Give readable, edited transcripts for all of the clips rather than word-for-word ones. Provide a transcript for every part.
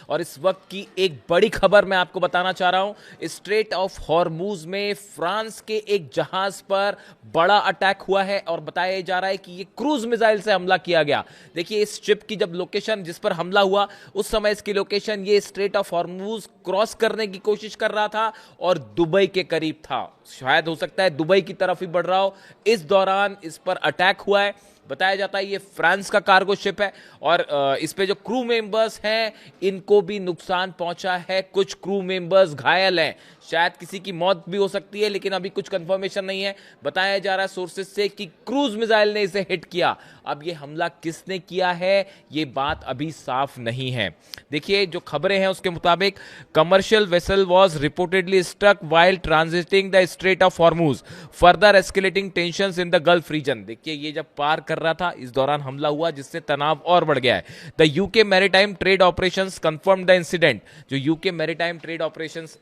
और इस वक्त की एक बड़ी खबर मैं आपको बताना चाह रहा हूं। स्ट्रेट ऑफ हॉर्मूज में फ्रांस के एक जहाज पर बड़ा अटैक हुआ है और बताया जा रहा है कि ये क्रूज मिसाइल से हमला किया गया। देखिए, इस शिप की जब लोकेशन जिस पर हमला हुआ उस समय इसकी लोकेशन ये स्ट्रेट ऑफ हॉर्मूज क्रॉस करने की कोशिश कर रहा था और दुबई के करीब था। शायद हो सकता है दुबई की तरफ ही बढ़ रहा हो। इस दौरान इस पर अटैक हुआ है। बताया जाता है ये फ्रांस का कार्गो शिप है और इस पे जो क्रू मेंबर्स हैं इनको भी नुकसान पहुंचा है। कुछ क्रू मेंबर्स घायल हैं, शायद किसी की मौत भी हो सकती है, लेकिन अभी कुछ कंफर्मेशन नहीं है। बताया जा रहा है सोर्सेज से कि क्रूज मिसाइल ने इसे हिट किया। अब ये हमला किसने किया है ये बात अभी साफ नहीं है। देखिए, जो खबरें हैं उसके मुताबिक commercial vessel was reportedly struck while transiting the strait of Hormuz, further escalating tensions in the Gulf region. देखिए, ये जब पार कर रहा था इस दौरान हमला हुआ जिससे तनाव और बढ़ गया है। The UK maritime trade operations confirm the incident. जो यूके मैरीटाइम ट्रेड ऑपरेशंस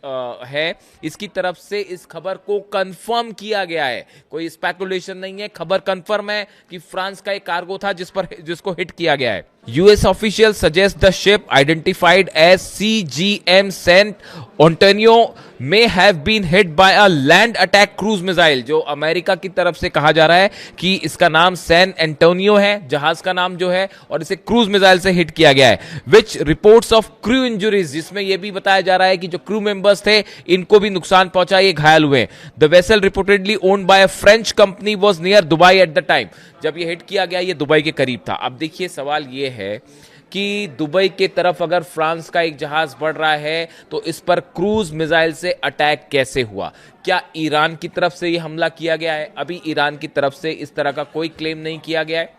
है इसकी तरफ से इस खबर को कंफर्म किया गया है। कोई स्पेकुलेशन नहीं है, खबर कंफर्म है कि फ्रांस का एक कार्गो था जिसको हिट किया गया है। US officials suggest the ship identified as CGM Saint Antonio may have been hit by a land attack cruise missile। जो अमेरिका की तरफ से कहा जा रहा है कि इसका नाम सैन एंटोनियो है, जहाज का नाम जो है, और इसे क्रूज मिसाइल से हिट किया गया है। विच रिपोर्ट्स ऑफ क्रू इंजुरीज, जिसमें यह भी बताया जा रहा है कि जो क्रू मेंबर्स थे इनको भी नुकसान पहुंचा, ये घायल हुए। The vessel reportedly owned by a French company was near Dubai at the time. जब ये हिट किया गया ये दुबई के करीब था। अब देखिए, सवाल ये है कि दुबई के तरफ अगर फ्रांस का एक जहाज बढ़ रहा है तो इस पर क्रूज मिसाइल से अटैक कैसे हुआ? क्या ईरान की तरफ से यह हमला किया गया है? अभी ईरान की तरफ से इस तरह का कोई क्लेम नहीं किया गया है।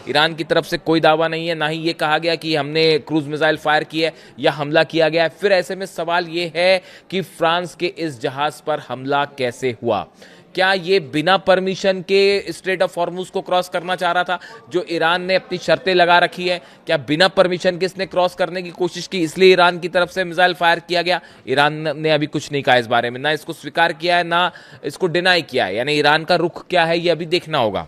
ईरान की तरफ से कोई दावा नहीं है, ना ही ये कहा गया कि हमने क्रूज मिसाइल फायर की है या हमला किया गया है। फिर ऐसे में सवाल ये है कि फ्रांस के इस जहाज पर हमला कैसे हुआ? क्या ये बिना परमिशन के स्ट्रेट ऑफ हॉर्मूज को क्रॉस करना चाह रहा था? जो ईरान ने अपनी शर्तें लगा रखी है, क्या बिना परमिशन के इसने क्रॉस करने की कोशिश की, इसलिए ईरान की तरफ से मिसाइल फायर किया गया? ईरान ने अभी कुछ नहीं कहा इस बारे में, ना इसको स्वीकार किया है ना इसको डिनाई किया है। यानी ईरान का रुख क्या है ये अभी देखना होगा।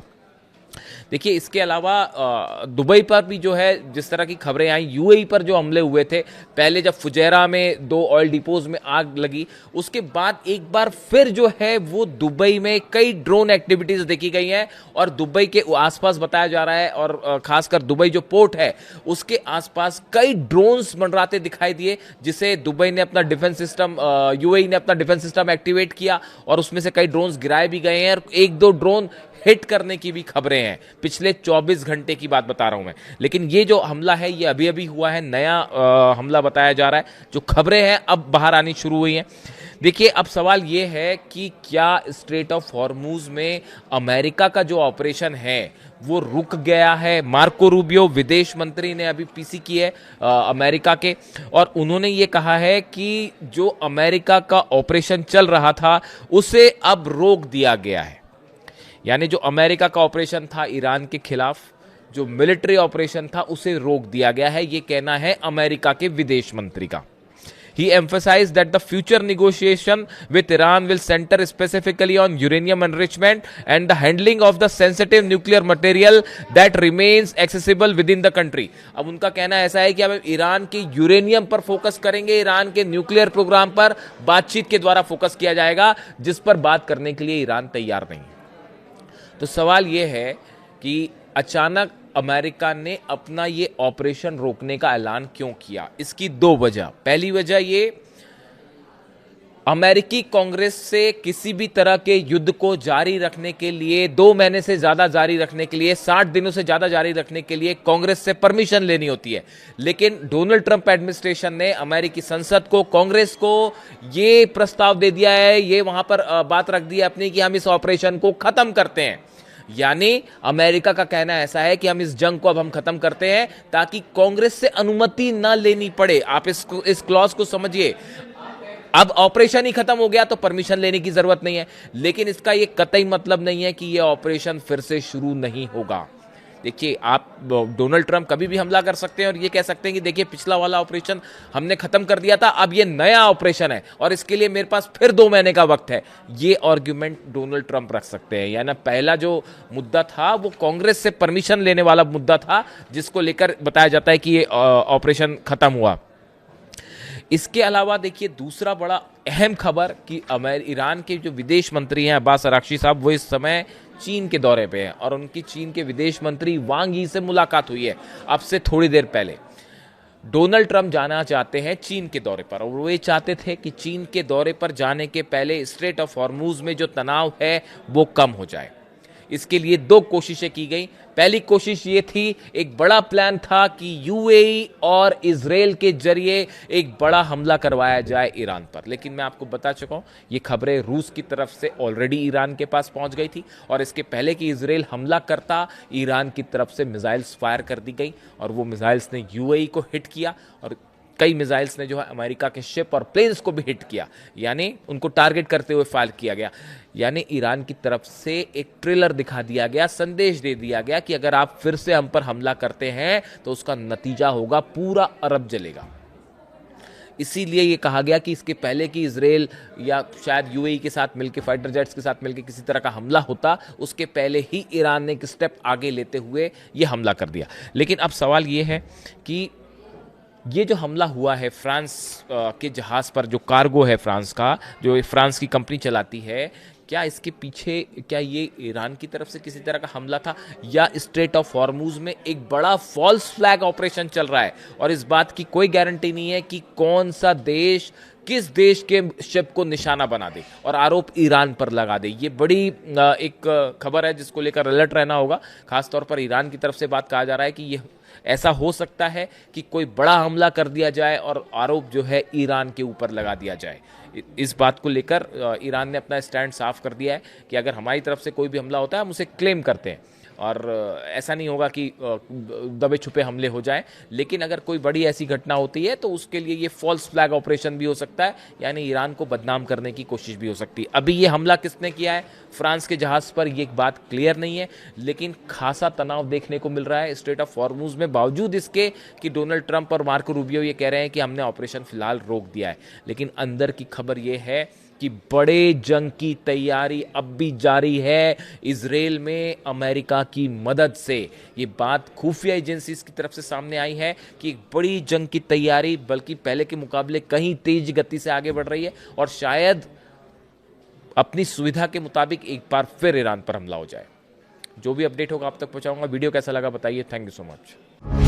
देखिए, इसके अलावा दुबई पर भी जो है जिस तरह की खबरें आई, यूएई पर जो हमले हुए थे, पहले जब फुजैरा में 2 ऑयल डिपोज में आग लगी, उसके बाद एक बार फिर जो है वो दुबई में कई ड्रोन एक्टिविटीज देखी गई हैं और दुबई के आसपास बताया जा रहा है और खासकर दुबई जो पोर्ट है उसके आसपास कई ड्रोन्स मंडराते दिखाई दिए, जिसे दुबई ने अपना डिफेंस सिस्टम, यूएई ने अपना डिफेंस सिस्टम एक्टिवेट किया और उसमें से कई ड्रोन्स गिराए भी गए हैं और 1-2 ड्रोन हिट करने की भी खबरें हैं। पिछले 24 घंटे की बात बता रहा हूं मैं, लेकिन ये जो हमला है ये अभी अभी हुआ है, नया हमला बताया जा रहा है। जो खबरें हैं अब बाहर आनी शुरू हुई हैं। देखिए, अब सवाल ये है कि क्या स्ट्रेट ऑफ हॉर्मूज में अमेरिका का जो ऑपरेशन है वो रुक गया है? मार्को रूबियो विदेश मंत्री ने अभी पीसी की है अमेरिका के, और उन्होंने ये कहा है कि जो अमेरिका का ऑपरेशन चल रहा था उसे अब रोक दिया गया है। यानी जो अमेरिका का ऑपरेशन था ईरान के खिलाफ, जो मिलिट्री ऑपरेशन था, उसे रोक दिया गया है, ये कहना है अमेरिका के विदेश मंत्री का। He emphasized that the future negotiation with Iran will center specifically on uranium enrichment and the handling of the sensitive nuclear material that remains accessible within the country। अब उनका कहना ऐसा है कि अब ईरान के यूरेनियम पर फोकस करेंगे, ईरान के न्यूक्लियर प्रोग्राम पर बातचीत के द्वारा फोकस किया जाएगा, जिस पर बात करने के लिए ईरान तैयार नहीं है। तो सवाल यह है कि अचानक अमेरिका ने अपना ये ऑपरेशन रोकने का ऐलान क्यों किया? इसकी 2 वजह। पहली वजह ये, अमेरिकी कांग्रेस से किसी भी तरह के युद्ध को जारी रखने के लिए, 2 महीने से ज्यादा जारी रखने के लिए, 60 दिनों से ज्यादा जारी रखने के लिए कांग्रेस से परमिशन लेनी होती है। लेकिन डोनाल्ड ट्रंप एडमिनिस्ट्रेशन ने अमेरिकी संसद को, कांग्रेस को ये प्रस्ताव दे दिया है, ये वहां पर बात रख दी है अपनी कि हम इस ऑपरेशन को खत्म करते हैं। यानी अमेरिका का कहना ऐसा है कि हम इस जंग को अब हम खत्म करते हैं ताकि कांग्रेस से अनुमति ना लेनी पड़े। आप इस क्लॉज को समझिए। अब ऑपरेशन ही खत्म हो गया तो परमिशन लेने की जरूरत नहीं है, लेकिन इसका यह कतई मतलब नहीं है कि यह ऑपरेशन फिर से शुरू नहीं होगा। देखिए, आप डोनाल्ड ट्रंप कभी भी हमला कर सकते हैं और ये कह सकते हैं कि देखिए पिछला वाला ऑपरेशन हमने खत्म कर दिया था, अब ये नया ऑपरेशन है और इसके लिए मेरे पास फिर 2 महीने का वक्त है। ये आर्ग्यूमेंट डोनाल्ड ट्रंप रख सकते हैं। यानी पहला जो मुद्दा था वो कांग्रेस से परमिशन लेने वाला मुद्दा था, जिसको लेकर बताया जाता है कि ये ऑपरेशन खत्म हुआ। इसके अलावा देखिए दूसरा बड़ा अहम खबर कि ईरान के जो विदेश मंत्री हैं अब्बास अराक्ची साहब, वो इस समय चीन के दौरे पे हैं और उनकी चीन के विदेश मंत्री वांग यी से मुलाकात हुई है अब से थोड़ी देर पहले। डोनाल्ड ट्रंप जाना चाहते हैं चीन के दौरे पर और वो ये चाहते थे कि चीन के दौरे पर जाने के पहले स्ट्रेट ऑफ हॉर्मूज में जो तनाव है वो कम हो जाए। इसके लिए दो कोशिशें की गई। पहली कोशिश ये थी, एक बड़ा प्लान था कि यूएई और इजराइल के जरिए एक बड़ा हमला करवाया जाए ईरान पर, लेकिन मैं आपको बता चुका हूं ये खबरें रूस की तरफ से ऑलरेडी ईरान के पास पहुंच गई थी और इसके पहले कि इजराइल हमला करता ईरान की तरफ से मिसाइल्स फायर कर दी गई और वो मिसाइल्स ने यूएई को हिट किया और कई मिसाइल्स ने जो है अमेरिका के शिप और प्लेन्स को भी हिट किया, यानी उनको टारगेट करते हुए फायर किया गया। यानी ईरान की तरफ से एक ट्रेलर दिखा दिया गया, संदेश दे दिया गया कि अगर आप फिर से हम पर हमला करते हैं तो उसका नतीजा होगा पूरा अरब जलेगा। इसीलिए ये कहा गया कि इसके पहले कि इजराइल या शायद यूएई के साथ मिलकर, फाइटर जेट्स के साथ मिलकर किसी तरह का हमला होता, उसके पहले ही ईरान ने एक स्टेप आगे लेते हुए ये हमला कर दिया। लेकिन अब सवाल ये है कि ये जो हमला हुआ है फ्रांस के जहाज़ पर, जो कार्गो है फ्रांस का, जो फ्रांस की कंपनी चलाती है, क्या इसके पीछे, क्या ये ईरान की तरफ से किसी तरह का हमला था या स्ट्रेट ऑफ हॉर्मूज में एक बड़ा फॉल्स फ्लैग ऑपरेशन चल रहा है और इस बात की कोई गारंटी नहीं है कि कौन सा देश किस देश के शिप को निशाना बना दे और आरोप ईरान पर लगा दे। ये बड़ी एक खबर है जिसको लेकर अलर्ट रहना होगा। खासतौर पर ईरान की तरफ से बात कहा जा रहा है कि ये ऐसा हो सकता है कि कोई बड़ा हमला कर दिया जाए और आरोप जो है ईरान के ऊपर लगा दिया जाए। इस बात को लेकर ईरान ने अपना स्टैंड साफ कर दिया है कि अगर हमारी तरफ से कोई भी हमला होता है हम उसे क्लेम करते हैं और ऐसा नहीं होगा कि दबे छुपे हमले हो जाएं। लेकिन अगर कोई बड़ी ऐसी घटना होती है तो उसके लिए ये फॉल्स फ्लैग ऑपरेशन भी हो सकता है, यानी ईरान को बदनाम करने की कोशिश भी हो सकती है। अभी ये हमला किसने किया है फ्रांस के जहाज़ पर, ये एक बात क्लियर नहीं है, लेकिन खासा तनाव देखने को मिल रहा है स्ट्रेट ऑफ हॉर्मूज में, बावजूद इसके कि डोनाल्ड ट्रंप और मार्को रूबियो ये कह रहे हैं कि हमने ऑपरेशन फिलहाल रोक दिया है। लेकिन अंदर की खबर ये है कि बड़े जंग की तैयारी अब भी जारी है इजराइल में अमेरिका की मदद से। ये बात खुफिया एजेंसीज की तरफ से सामने आई है कि एक बड़ी जंग की तैयारी बल्कि पहले के मुकाबले कहीं तेज गति से आगे बढ़ रही है और शायद अपनी सुविधा के मुताबिक एक बार फिर ईरान पर हमला हो जाए। जो भी अपडेट होगा आप तक पहुंचाऊंगा। वीडियो कैसा लगा बताइए। Thank you so much.